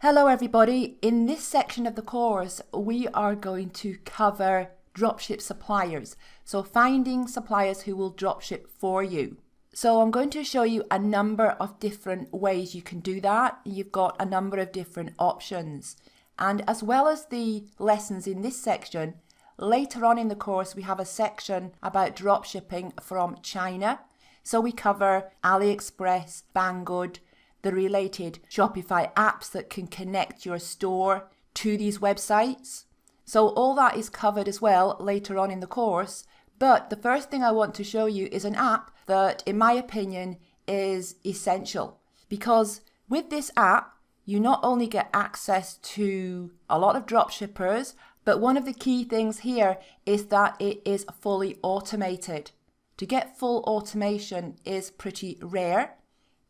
Hello everybody, in this section of the course we are going to cover dropship suppliers, so finding suppliers who will dropship for you. So I'm going to show you a number of different ways you can do that. You've got a number of different options, and as well as the lessons in this section, later on in the course we have a section about dropshipping from China. So we cover AliExpress, Banggood, the related Shopify apps that can connect your store to these websites. So all that is covered as well later on in the course. But the first thing I want to show you is an app that, in my opinion, is essential. Because with this app, you not only get access to a lot of dropshippers, but one of the key things here is that it is fully automated. To get full automation is pretty rare.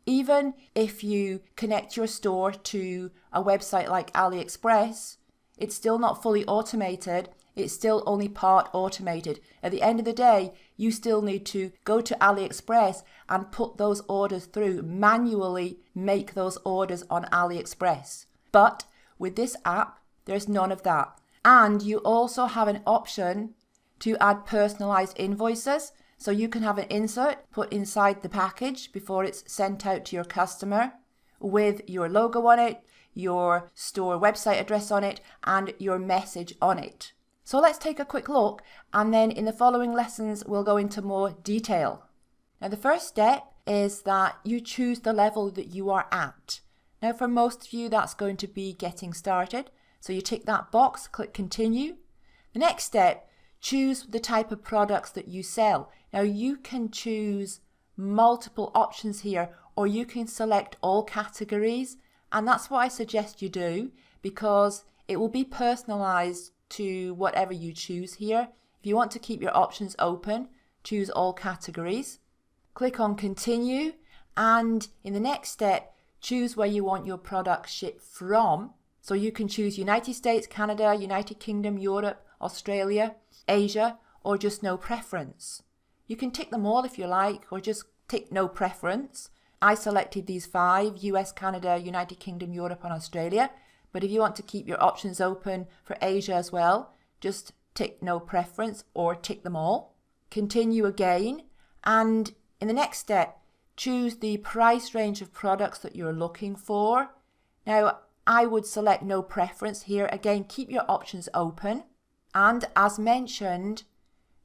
Even if you connect your store to a website like AliExpress, it's still not fully automated. It's still only part automated. At the end of the day, you still need to go to AliExpress and put those orders through, manually make those orders on AliExpress. But with this app, there's none of that. And you also have an option to add personalized invoices. So you can have an insert put inside the package before it's sent out to your customer with your logo on it, your store website address on it, and your message on it. So let's take a quick look, and then in the following lessons we'll go into more detail. Now the first step is that you choose the level that you are at. Now for most of you that's going to be getting started. So you tick that box, click continue. The next step, choose the type of products that you sell. Now you can choose multiple options here, or you can select all categories, and that's what I suggest you do because it will be personalized to whatever you choose here. If you want to keep your options open, choose all categories. Click on continue, and in the next step, choose where you want your product shipped from. So you can choose United States, Canada, United Kingdom, Europe, Australia, Asia, or just no preference. You can tick them all if you like, or just tick no preference. I selected these 5, US, Canada, United Kingdom, Europe, and Australia. But if you want to keep your options open for Asia as well, just tick no preference or tick them all. Continue again, and in the next step, choose the price range of products that you're looking for. Now, I would select no preference here. Again, keep your options open. And as mentioned,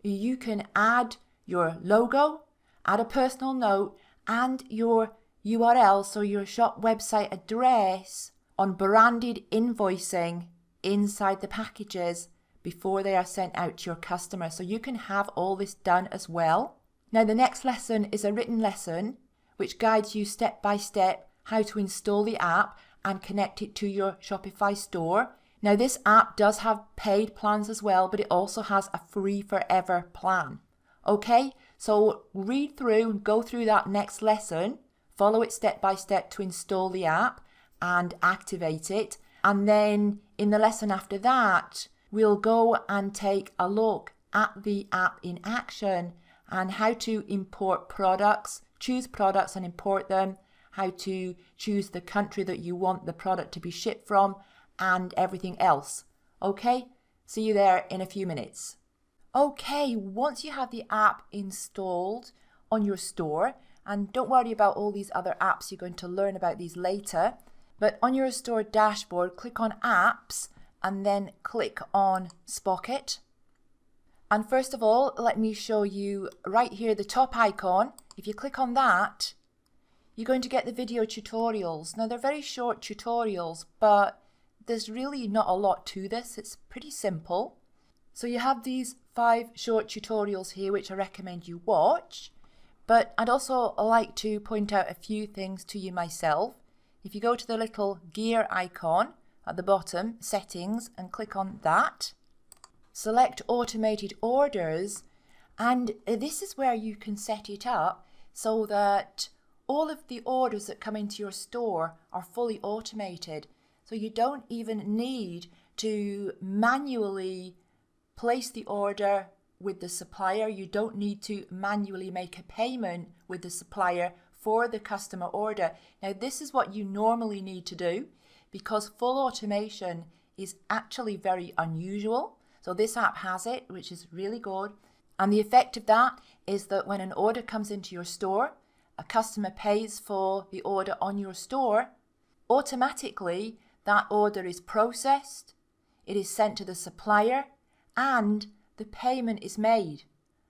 you can add your logo, add a personal note, and your URL, so your shop website address, on branded invoicing inside the packages before they are sent out to your customer. So you can have all this done as well. Now the next lesson is a written lesson which guides you step by step how to install the app and connect it to your Shopify store. Now this app does have paid plans as well, but it also has a free forever plan. Okay, so read through and go through that next lesson, follow it step by step to install the app and activate it. And then in the lesson after that, we'll go and take a look at the app in action and how to import products, choose products and import them, how to choose the country that you want the product to be shipped from, and everything else. Okay, see you there in a few minutes. Okay, once you have the app installed on your store, and don't worry about all these other apps, you're going to learn about these later, but on your store dashboard, click on apps and then click on Spocket. And first of all, let me show you right here the top icon. If you click on that, you're going to get the video tutorials. Now they're very short tutorials, but there's really not a lot to this. It's pretty simple. So you have these 5 short tutorials here which I recommend you watch, but I'd also like to point out a few things to you myself. If you go to the little gear icon at the bottom, settings, and click on that, select automated orders, and this is where you can set it up so that all of the orders that come into your store are fully automated. So you don't even need to manually place the order with the supplier. You don't need to manually make a payment with the supplier for the customer order. Now this is what you normally need to do because full automation is actually very unusual. So this app has it, which is really good. And the effect of that is that when an order comes into your store, a customer pays for the order on your store, automatically that order is processed, it is sent to the supplier, and the payment is made.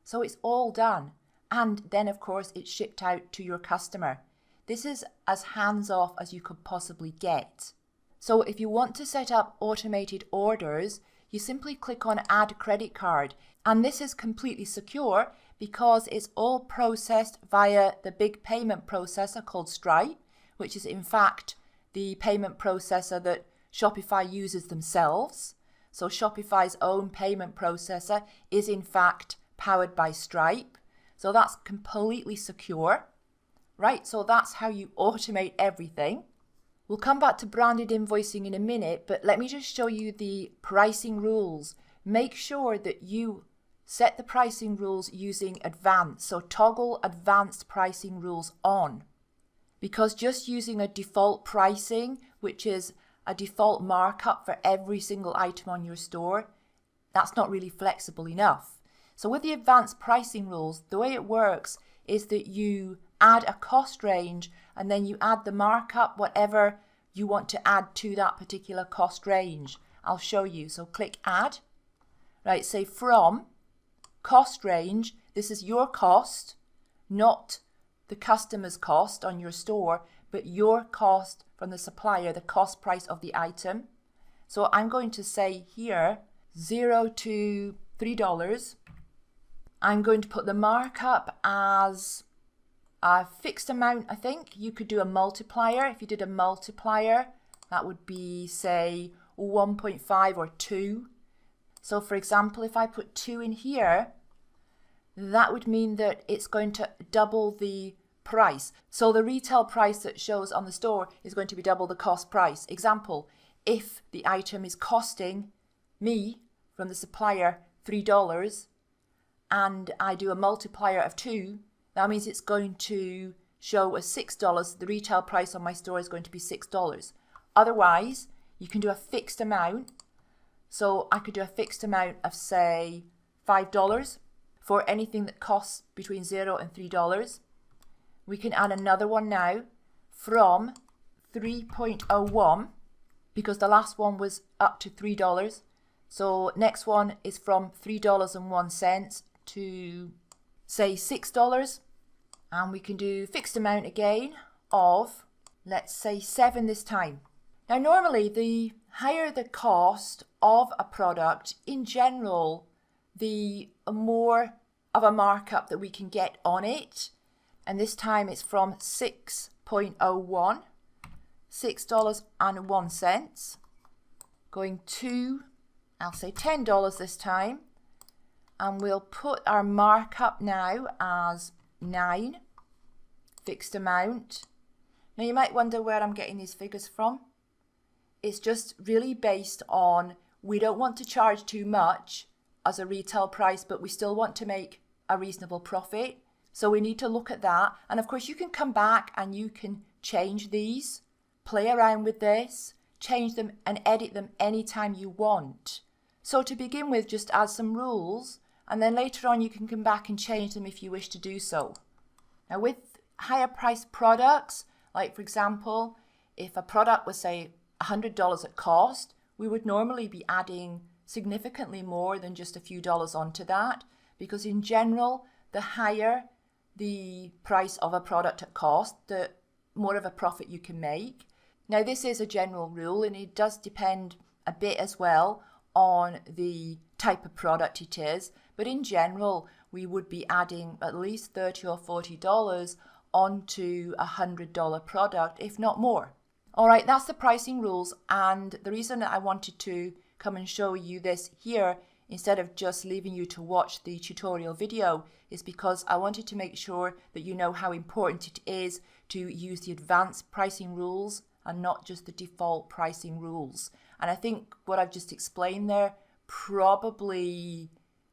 So it's all done. And then, of course, it's shipped out to your customer. This is as hands-off as you could possibly get. So if you want to set up automated orders, you simply click on Add Credit Card. And this is completely secure because it's all processed via the big payment processor called Stripe, which is in fact the payment processor that Shopify uses themselves. So Shopify's own payment processor is in fact powered by Stripe. So that's completely secure, right? So that's how you automate everything. We'll come back to branded invoicing in a minute, but let me just show you the pricing rules. Make sure that you set the pricing rules using advanced. So toggle advanced pricing rules on. Because just using a default pricing, which is a default markup for every single item on your store, that's not really flexible enough. So with the advanced pricing rules, the way it works is that you add a cost range and then you add the markup, whatever you want to add to that particular cost range. I'll show you. So click Add. Right, say from cost range, this is your cost, not the customer's cost on your store, but your cost from the supplier, the cost price of the item. So I'm going to say here $0 to $3. I'm going to put the markup as a fixed amount, I think. You could do a multiplier. If you did a multiplier, that would be, say, 1.5 or 2. So, for example, if I put 2 in here, that would mean that it's going to double the price. So the retail price that shows on the store is going to be double the cost price. Example, if the item is costing me from the supplier $3, and I do a multiplier of 2, that means it's going to show as $6. The retail price on my store is going to be $6. Otherwise, you can do a fixed amount. So I could do a fixed amount of, say, $5 for anything that costs between $0 and $3. We can add another one now from 3.01 because the last one was up to $3. So next one is from $3.01 to, say, $6. And we can do fixed amount again of, let's say, 7 this time. Now normally the higher the cost of a product, in general, the more of a markup that we can get on it. And this time it's from 6.01, $6.01, going to, I'll say $10 this time. And we'll put our markup now as 9, fixed amount. Now you might wonder where I'm getting these figures from. It's just really based on, we don't want to charge too much as a retail price, but we still want to make a reasonable profit. So we need to look at that. And of course you can come back and you can change these, play around with this, change them and edit them anytime you want. So to begin with, just add some rules, and then later on you can come back and change them if you wish to do so. Now with higher priced products, like for example, if a product was, say, $100 at cost, we would normally be adding significantly more than just a few dollars onto that, because in general, the higher the price of a product at cost, the more of a profit you can make. Now this is a general rule, and it does depend a bit as well on the type of product it is, but in general we would be adding at least $30 or $40 onto a $100 product, if not more. Alright, that's the pricing rules, and the reason that I wanted to come and show you this here instead of just leaving you to watch the tutorial video is because I wanted to make sure that you know how important it is to use the advanced pricing rules and not just the default pricing rules. And I think what I've just explained there probably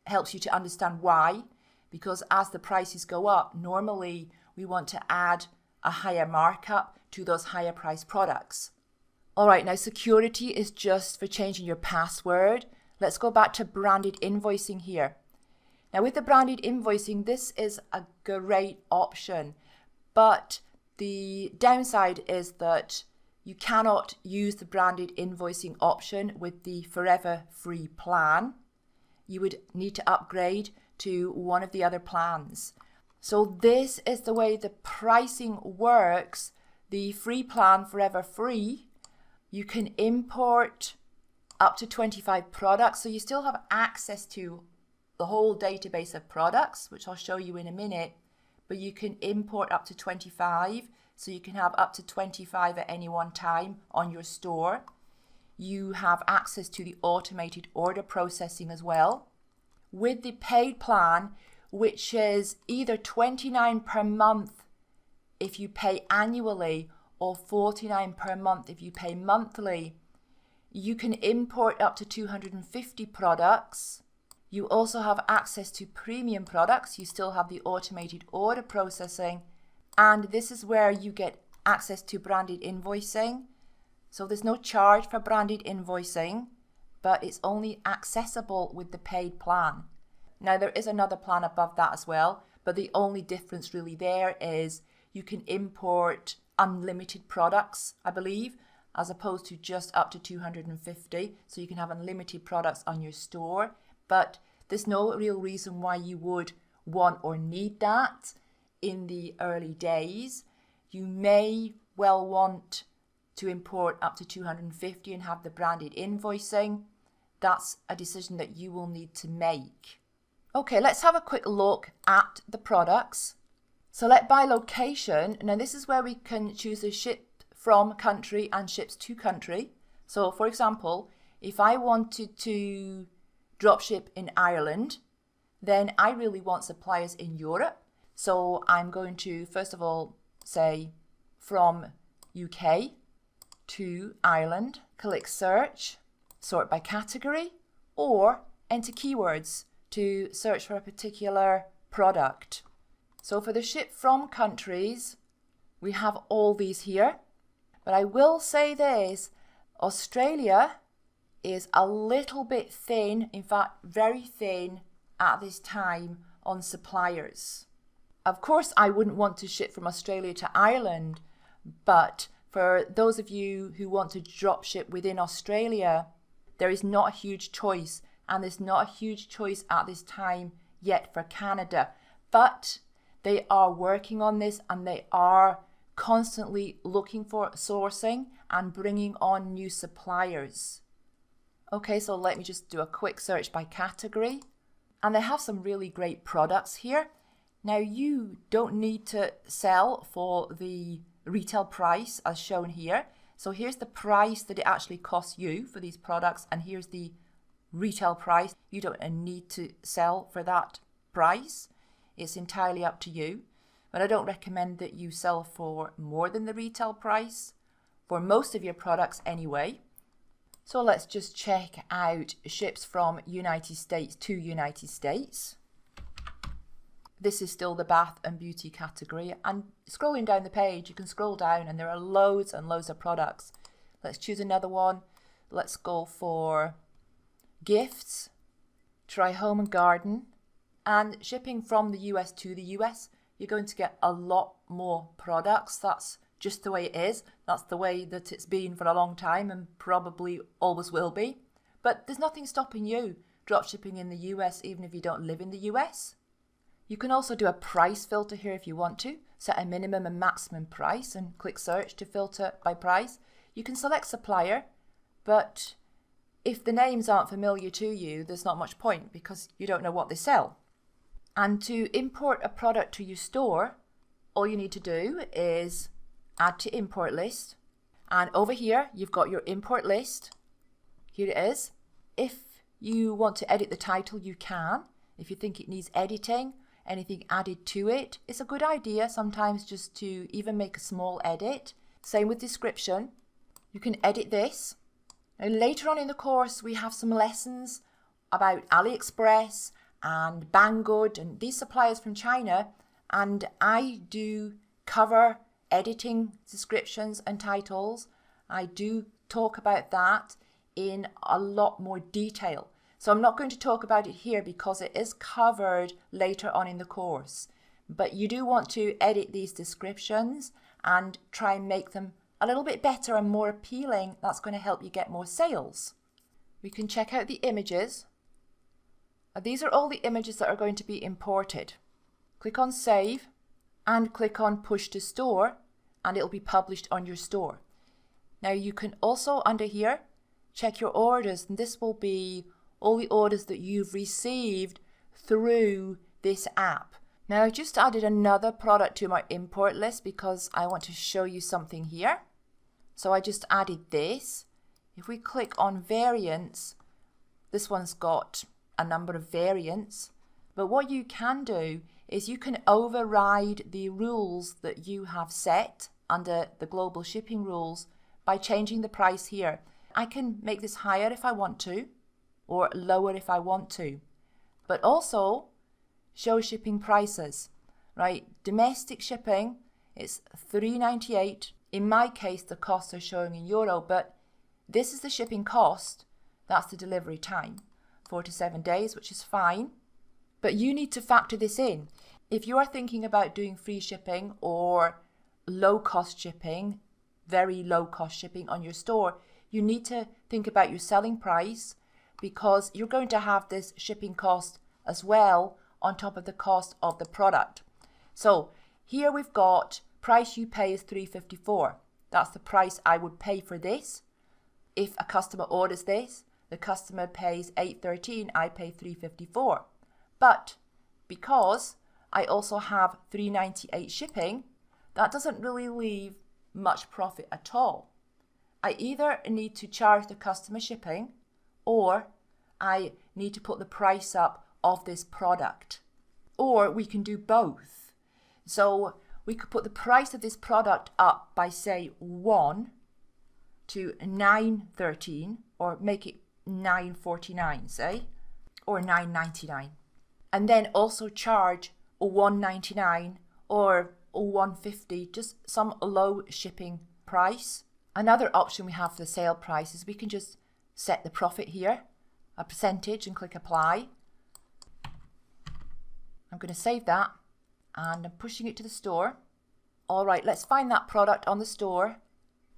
helps you to understand why, because as the prices go up, normally we want to add a higher markup to those higher priced products. All right, now security is just for changing your password. Let's go back to branded invoicing here. Now with the branded invoicing, this is a great option, but the downside is that you cannot use the branded invoicing option with the forever free plan. You would need to upgrade to one of the other plans. So this is the way the pricing works. The free plan, forever free, you can import up to 25 products. So you still have access to the whole database of products, which I'll show you in a minute, but you can import up to 25. So you can have up to 25 at any one time on your store. You have access to the automated order processing as well. With the paid plan, which is either $29 per month if you pay annually or $49 per month if you pay monthly, you can import up to 250 products. You also have access to premium products. You still have the automated order processing, and this is where you get access to branded invoicing. So there's no charge for branded invoicing, but it's only accessible with the paid plan. Now there is another plan above that as well, but the only difference really there is you can import unlimited products, I believe, as opposed to just up to 250. So you can have unlimited products on your store, but there's no real reason why you would want or need that in the early days. You may well want to import up to 250 and have the branded invoicing. That's a decision that you will need to make. Okay, let's have a quick look at the products. Select by location. Now this is where we can choose a ship from country and ships to country. So for example, if I wanted to dropship in Ireland, then I really want suppliers in Europe. So I'm going to first of all say from UK to Ireland, click search, sort by category, or enter keywords to search for a particular product. So for the ship from countries, we have all these here. But I will say this, Australia is a little bit thin, in fact, very thin at this time on suppliers. Of course, I wouldn't want to ship from Australia to Ireland, but for those of you who want to drop ship within Australia, there is not a huge choice, and there's not a huge choice at this time yet for Canada. But they are working on this, and they are constantly looking for sourcing and bringing on new suppliers. Okay, so let me just do a quick search by category. And they have some really great products here. Now you don't need to sell for the retail price as shown here. So here's the price that it actually costs you for these products, and here's the retail price. You don't need to sell for that price. It's entirely up to you. But I don't recommend that you sell for more than the retail price for most of your products anyway. So let's just check out ships from United States to United States. This is still the bath and beauty category, and scrolling down the page, you can scroll down and there are loads and loads of products. Let's choose another one. Let's go for gifts, try home and garden, and shipping from the US to the US. You're going to get a lot more products. That's just the way it is. That's the way that it's been for a long time and probably always will be. But there's nothing stopping you dropshipping in the US even if you don't live in the US. You can also do a price filter here if you want to. Set a minimum and maximum price and click search to filter by price. You can select supplier, but if the names aren't familiar to you, there's not much point because you don't know what they sell. And to import a product to your store, all you need to do is add to import list. And over here, you've got your import list. Here it is. If you want to edit the title, you can. If you think it needs editing, anything added to it, it's a good idea sometimes just to even make a small edit. Same with description. You can edit this. Now later on in the course, we have some lessons about AliExpress and Banggood and these suppliers from China, and I do cover editing descriptions and titles. I do talk about that in a lot more detail. So I'm not going to talk about it here because it is covered later on in the course. But you do want to edit these descriptions and try and make them a little bit better and more appealing. That's going to help you get more sales. We can check out the images. These are all the images that are going to be imported. Click on Save and click on Push to Store, and it'll be published on your store. Now you can also, under here, check your orders, and this will be all the orders that you've received through this app. Now I've just added another product to my import list because I want to show you something here. So I just added this. If we click on variants, this one's got a number of variants. But what you can do is you can override the rules that you have set under the global shipping rules by changing the price here. I can make this higher if I want to, or lower if I want to, but also show shipping prices, right? Domestic shipping, it's $3.98. In my case, the costs are showing in euro, but this is the shipping cost. That's the delivery time, 4 to 7 days, which is fine. But you need to factor this in. If you are thinking about doing free shipping or low cost shipping, very low cost shipping on your store, you need to think about your selling price because you're going to have this shipping cost as well on top of the cost of the product. So here we've got price you pay is $3.54. That's the price I would pay for this. If a customer orders this, the customer pays $8.13, I pay $3.54. But because I also have $3.98 shipping, that doesn't really leave much profit at all. I either need to charge the customer shipping or I need to put the price up of this product. Or we can do both. So we could put the price of this product up by say 1 to $9.13 or make it $9.49 say, or $9.99. And then also charge $1.99 or $1.50, just some low shipping price. Another option we have for the sale price is we can just set the profit here, a percentage, and click apply. I'm going to save that and I'm pushing it to the store. All right, let's find that product on the store,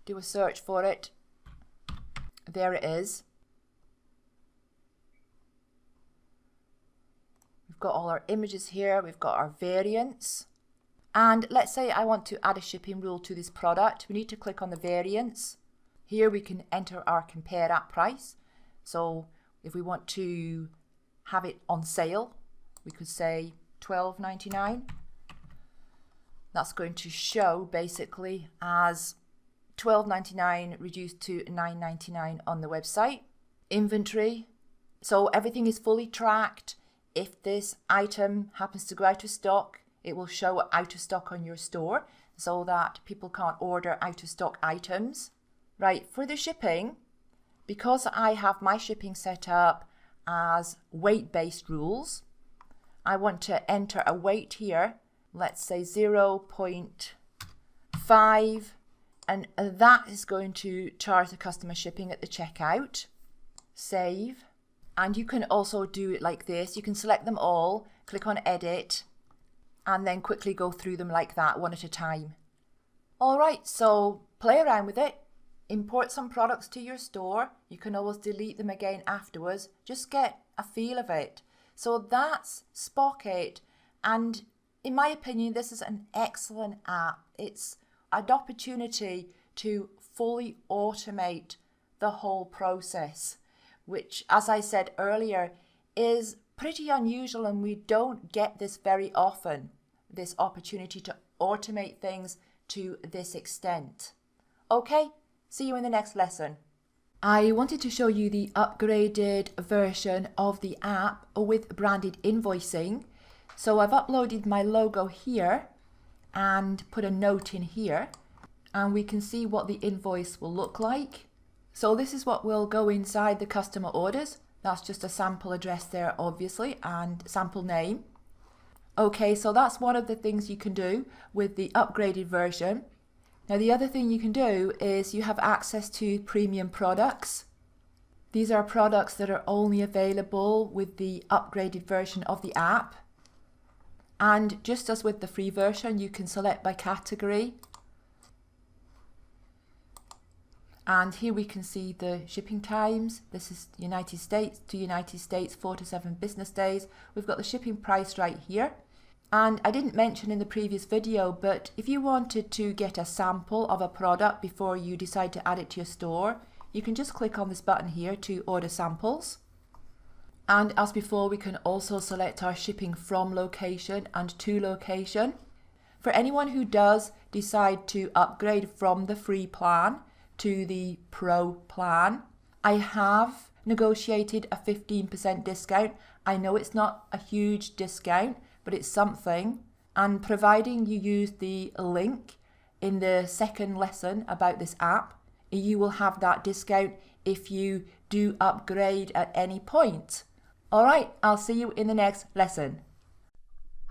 do a search for it. There it is. We've got all our images here, we've got our variants. And let's say I want to add a shipping rule to this product. We need to click on the variants. Here we can enter our compare at price. So if we want to have it on sale, we could say $12.99. That's going to show basically as $12.99 reduced to $9.99 on the website. Inventory. So everything is fully tracked. If this item happens to go out of stock, it will show out of stock on your store so that people can't order out of stock items. Right, for the shipping, because I have my shipping set up as weight-based rules, I want to enter a weight here, let's say 0.5, and that is going to charge the customer shipping at the checkout. Save. And you can also do it like this. You can select them all, click on edit, and then quickly go through them like that, one at a time. All right, so play around with it. Import some products to your store. You can always delete them again afterwards. Just get a feel of it. So that's Spocket. And in my opinion, this is an excellent app. It's an opportunity to fully automate the whole process, which, as I said earlier, is pretty unusual, and we don't get this very often, this opportunity to automate things to this extent. Okay, see you in the next lesson. I wanted to show you the upgraded version of the app with branded invoicing. So I've uploaded my logo here and put a note in here, and we can see what the invoice will look like. So this is what will go inside the customer orders. That's just a sample address there, obviously, and sample name. Okay, so that's one of the things you can do with the upgraded version. Now the other thing you can do is you have access to premium products. These are products that are only available with the upgraded version of the app. And just as with the free version, you can select by category. And here we can see the shipping times. This is United States to United States, 4 to 7 business days. We've got the shipping price right here. And I didn't mention in the previous video, but if you wanted to get a sample of a product before you decide to add it to your store, you can just click on this button here to order samples. And as before, we can also select our shipping from location and to location. For anyone who does decide to upgrade from the free plan to the Pro plan, I have negotiated a 15% discount. I know it's not a huge discount, but it's something. And providing you use the link in the second lesson about this app, you will have that discount if you do upgrade at any point. All right, I'll see you in the next lesson.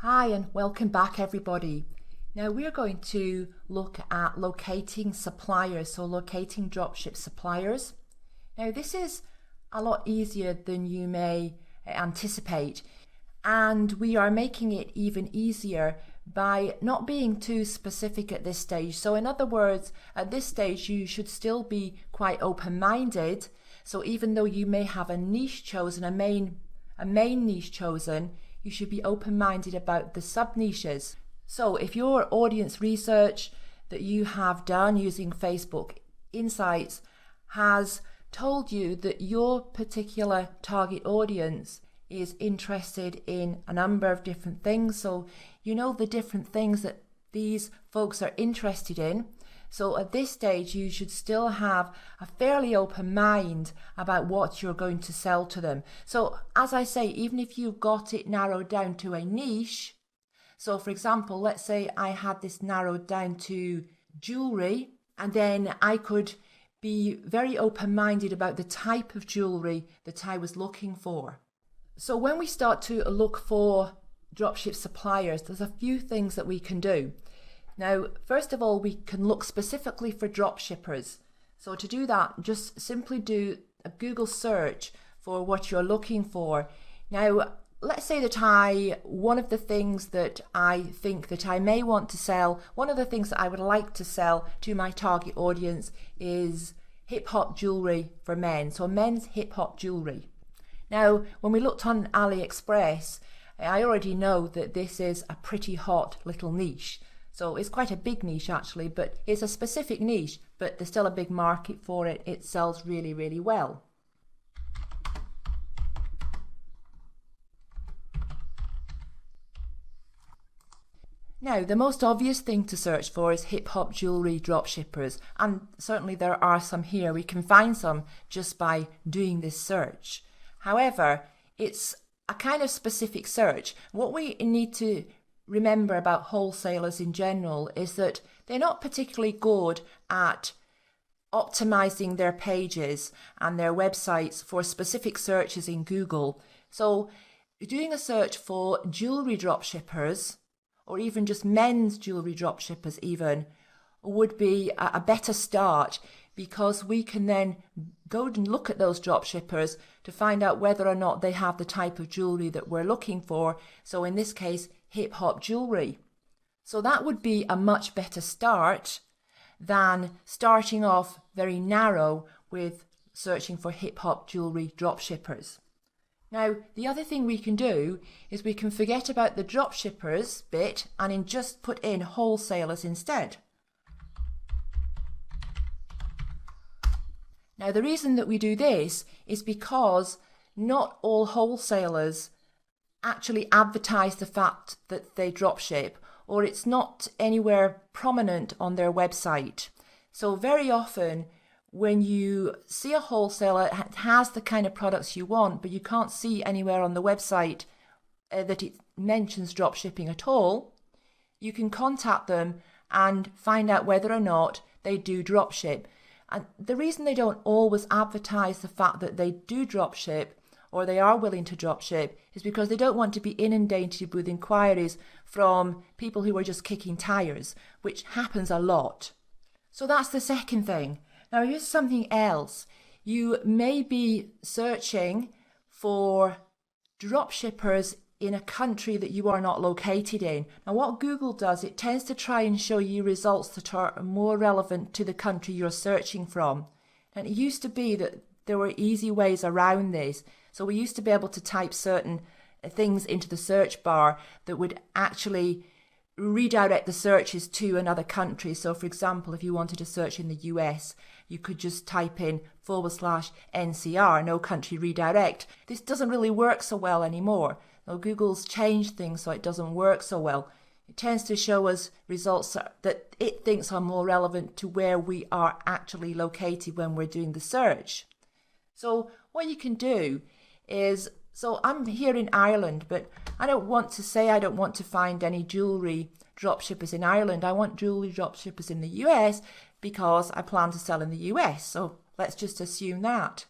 Hi and welcome back everybody. Now we're going to look at locating suppliers, so locating dropship suppliers. Now this is a lot easier than you may anticipate, and we are making it even easier by not being too specific at this stage. So in other words, at this stage you should still be quite open-minded. So even though you may have a niche chosen, a main niche chosen, you should be open-minded about the sub-niches. So if your audience research that you have done using Facebook Insights has told you that your particular target audience is interested in a number of different things, so you know the different things that these folks are interested in. So at this stage, you should still have a fairly open mind about what you're going to sell to them. So as I say, even if you've got it narrowed down to a niche, so for example, let's say I had this narrowed down to jewelry, and then I could be very open-minded about the type of jewelry that I was looking for. So when we start to look for dropship suppliers, there's a few things that we can do. Now, first of all, we can look specifically for dropshippers. So to do that, just simply do a Google search for what you're looking for. Now, let's say that one of the things that I think that I may want to sell, one of the things that I would like to sell to my target audience is hip hop jewelry for men. So men's hip hop jewelry. Now, when we looked on AliExpress, I already know that this is a pretty hot little niche. So it's quite a big niche actually, but it's a specific niche, but there's still a big market for it. It sells really, really well. Now, the most obvious thing to search for is hip-hop jewelry dropshippers, and certainly there are some here. We can find some just by doing this search. However, it's a kind of specific search. What we need to remember about wholesalers in general is that they're not particularly good at optimizing their pages and their websites for specific searches in Google. So doing a search for jewelry dropshippers, or even just men's jewelry dropshippers even, would be a better start, because we can then go and look at those dropshippers to find out whether or not they have the type of jewelry that we're looking for. So in this case, hip hop jewelry. So that would be a much better start than starting off very narrow with searching for hip hop jewelry dropshippers. Now, the other thing we can do is we can forget about the dropshippers bit and just put in wholesalers instead. Now, the reason that we do this is because not all wholesalers actually advertise the fact that they dropship, or it's not anywhere prominent on their website. So very often when you see a wholesaler that has the kind of products you want, but you can't see anywhere on the website that it mentions dropshipping at all, you can contact them and find out whether or not they do dropship. And the reason they don't always advertise the fact that they do dropship, or they are willing to dropship, is because they don't want to be inundated with inquiries from people who are just kicking tires, which happens a lot. So that's the second thing. Now here's something else. You may be searching for dropshippers in a country that you are not located in. Now what Google does, it tends to try and show you results that are more relevant to the country you're searching from. And it used to be that there were easy ways around this. So we used to be able to type certain things into the search bar that would actually redirect the searches to another country. So for example, if you wanted to search in the US, you could just type in /NCR, no country redirect. This doesn't really work so well anymore. Now Google's changed things so it doesn't work so well. It tends to show us results that it thinks are more relevant to where we are actually located when we're doing the search. So what you can do is, so I'm here in Ireland, but I don't want to find any jewellery dropshippers in Ireland. I want jewellery dropshippers in the US because I plan to sell in the US. So let's just assume that.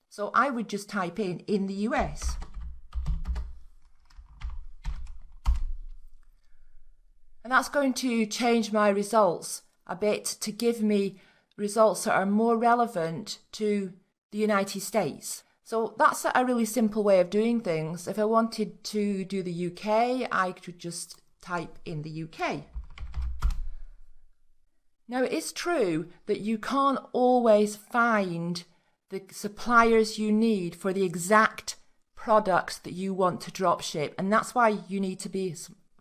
So I would just type in the US. And that's going to change my results a bit to give me results that are more relevant to the United States. So that's a really simple way of doing things. If I wanted to do the UK, I could just type in the UK. Now it is true that you can't always find the suppliers you need for the exact products that you want to dropship, and that's why you need to be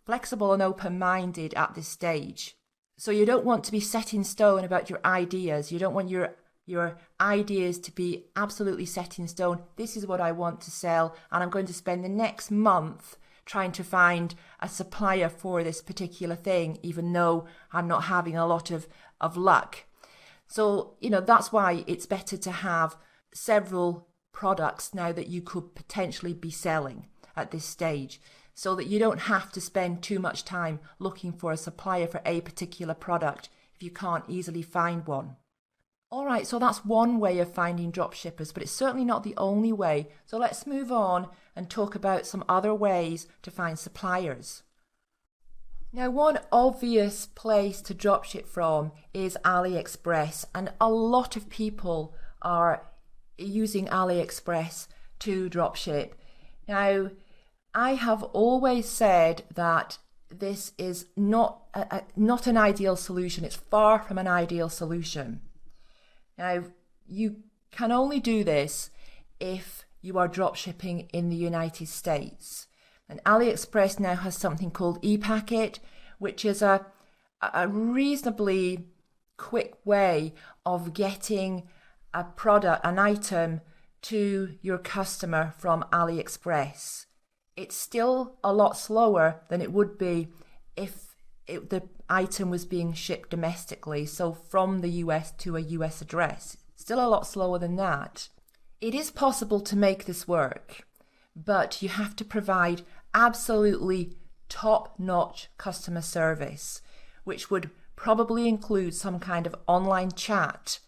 flexible and open-minded at this stage. So you don't want to be set in stone about your ideas. You don't want your ideas to be absolutely set in stone. This is what I want to sell, and I'm going to spend the next month trying to find a supplier for this particular thing, even though I'm not having a lot of luck. So, that's why it's better to have several products now that you could potentially be selling at this stage, so that you don't have to spend too much time looking for a supplier for a particular product if you can't easily find one. All right, so that's one way of finding dropshippers, but it's certainly not the only way. So let's move on and talk about some other ways to find suppliers. Now, one obvious place to dropship from is AliExpress, and a lot of people are using AliExpress to dropship. Now, I have always said that this is not an ideal solution. It's far from an ideal solution. Now, you can only do this if you are dropshipping in the United States. And AliExpress now has something called ePacket, which is a reasonably quick way of getting a product, an item, to your customer from AliExpress. It's still a lot slower than it would be if the item was being shipped domestically, so from the US to a US address. Still a lot slower than that. It is possible to make this work, but you have to provide absolutely top-notch customer service, which would probably include some kind of online chat,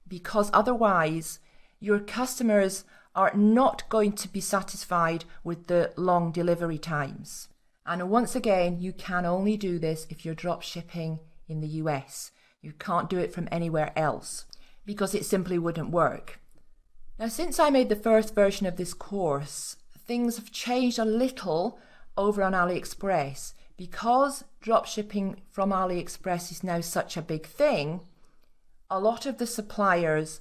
because otherwise your customers are not going to be satisfied with the long delivery times. And once again, you can only do this if you're drop shipping in the US. You can't do it from anywhere else because it simply wouldn't work. Now, since I made the first version of this course, things have changed a little over on AliExpress. Because drop shipping from AliExpress is now such a big thing, a lot of the suppliers,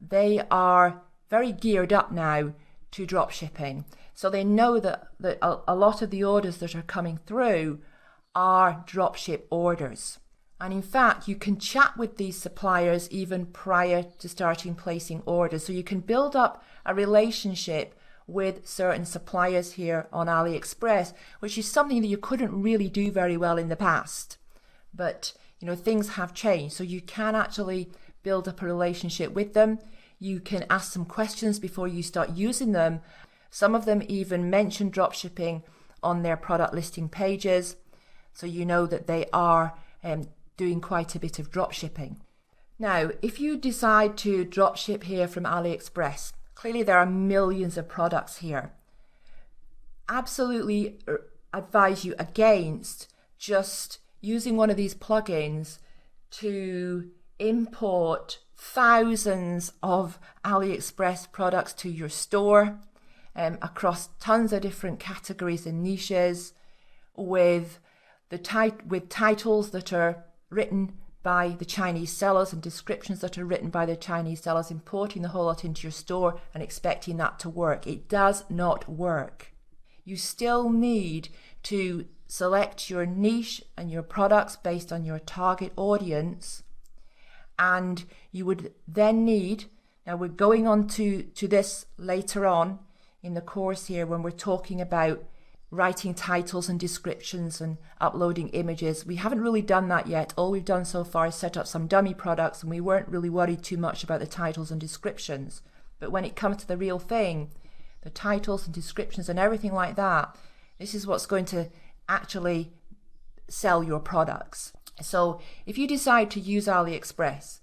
they are very geared up now to drop shipping. So they know that a lot of the orders that are coming through are dropship orders. And in fact, you can chat with these suppliers even prior to starting placing orders. So you can build up a relationship with certain suppliers here on AliExpress, which is something that you couldn't really do very well in the past. But, things have changed. So you can actually build up a relationship with them. You can ask some questions before you start using them. Some of them even mention dropshipping on their product listing pages, so you know that they are doing quite a bit of dropshipping. Now, if you decide to dropship here from AliExpress, clearly there are millions of products here. Absolutely advise you against just using one of these plugins to import thousands of AliExpress products to your store across tons of different categories and niches with titles that are written by the Chinese sellers and descriptions that are written by the Chinese sellers, importing the whole lot into your store and expecting that to work. It does not work. You still need to select your niche and your products based on your target audience, and you would then need, now we're going on to this later on in the course here when we're talking about writing titles and descriptions and uploading images. We haven't really done that yet. All we've done so far is set up some dummy products, and we weren't really worried too much about the titles and descriptions. But when it comes to the real thing, the titles and descriptions and everything like that, this is what's going to actually sell your products. So if you decide to use AliExpress,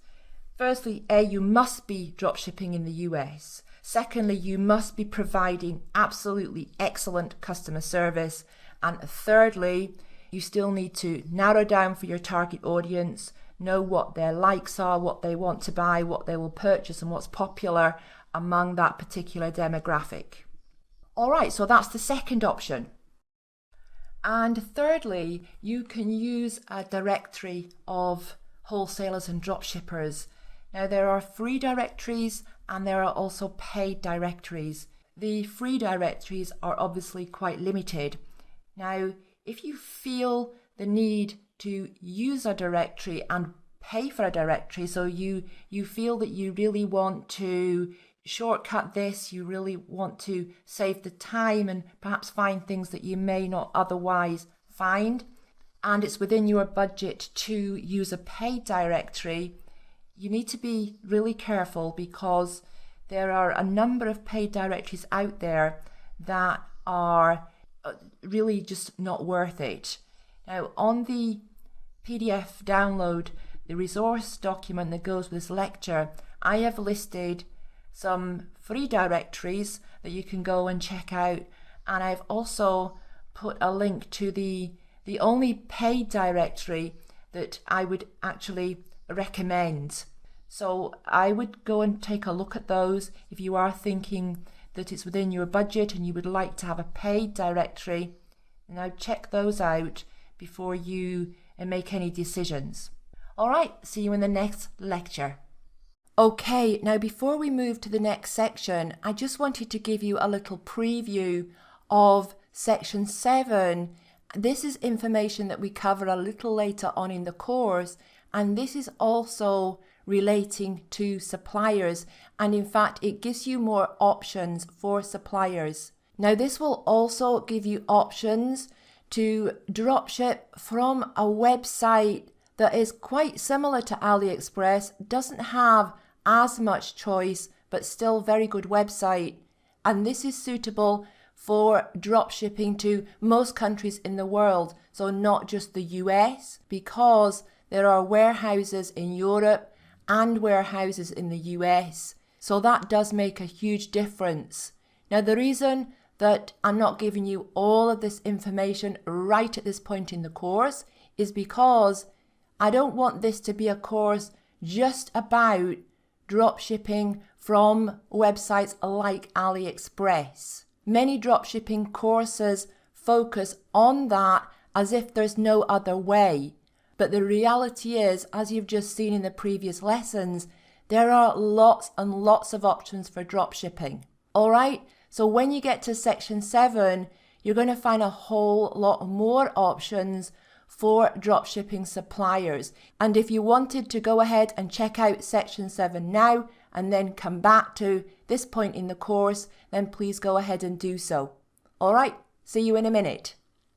firstly, you must be dropshipping in the US. Secondly, you must be providing absolutely excellent customer service. And thirdly, you still need to narrow down for your target audience, know what their likes are, what they want to buy, what they will purchase, and what's popular among that particular demographic. All right, so that's the second option. And thirdly, you can use a directory of wholesalers and dropshippers. Now, there are free directories and there are also paid directories. The free directories are obviously quite limited. Now, if you feel the need to use a directory and pay for a directory, so you feel that you really want to shortcut this, you really want to save the time and perhaps find things that you may not otherwise find, and it's within your budget to use a paid directory, you need to be really careful because there are a number of paid directories out there that are really just not worth it. Now, on the PDF download, the resource document that goes with this lecture, I have listed some free directories that you can go and check out, and I've also put a link to the only paid directory that I would actually recommend. So I would go and take a look at those if you are thinking that it's within your budget and you would like to have a paid directory. Now check those out before you make any decisions. All right, see you in the next lecture. Okay, now before we move to the next section, I just wanted to give you a little preview of section 7. This is information that we cover a little later on in the course, and this is also relating to suppliers, and in fact it gives you more options for suppliers. Now this will also give you options to dropship from a website that is quite similar to AliExpress, doesn't have as much choice, but still very good website. And this is suitable for dropshipping to most countries in the world, so not just the US, because there are warehouses in Europe and warehouses in the US. So that does make a huge difference. Now, the reason that I'm not giving you all of this information right at this point in the course is because I don't want this to be a course just about dropshipping from websites like AliExpress. Many dropshipping courses focus on that as if there's no other way. But the reality is, as you've just seen in the previous lessons, there are lots and lots of options for dropshipping. All right, so when you get to section 7, you're going to find a whole lot more options for dropshipping suppliers. And if you wanted to go ahead and check out section 7 now and then come back to this point in the course, then please go ahead and do so. All right, see you in a minute.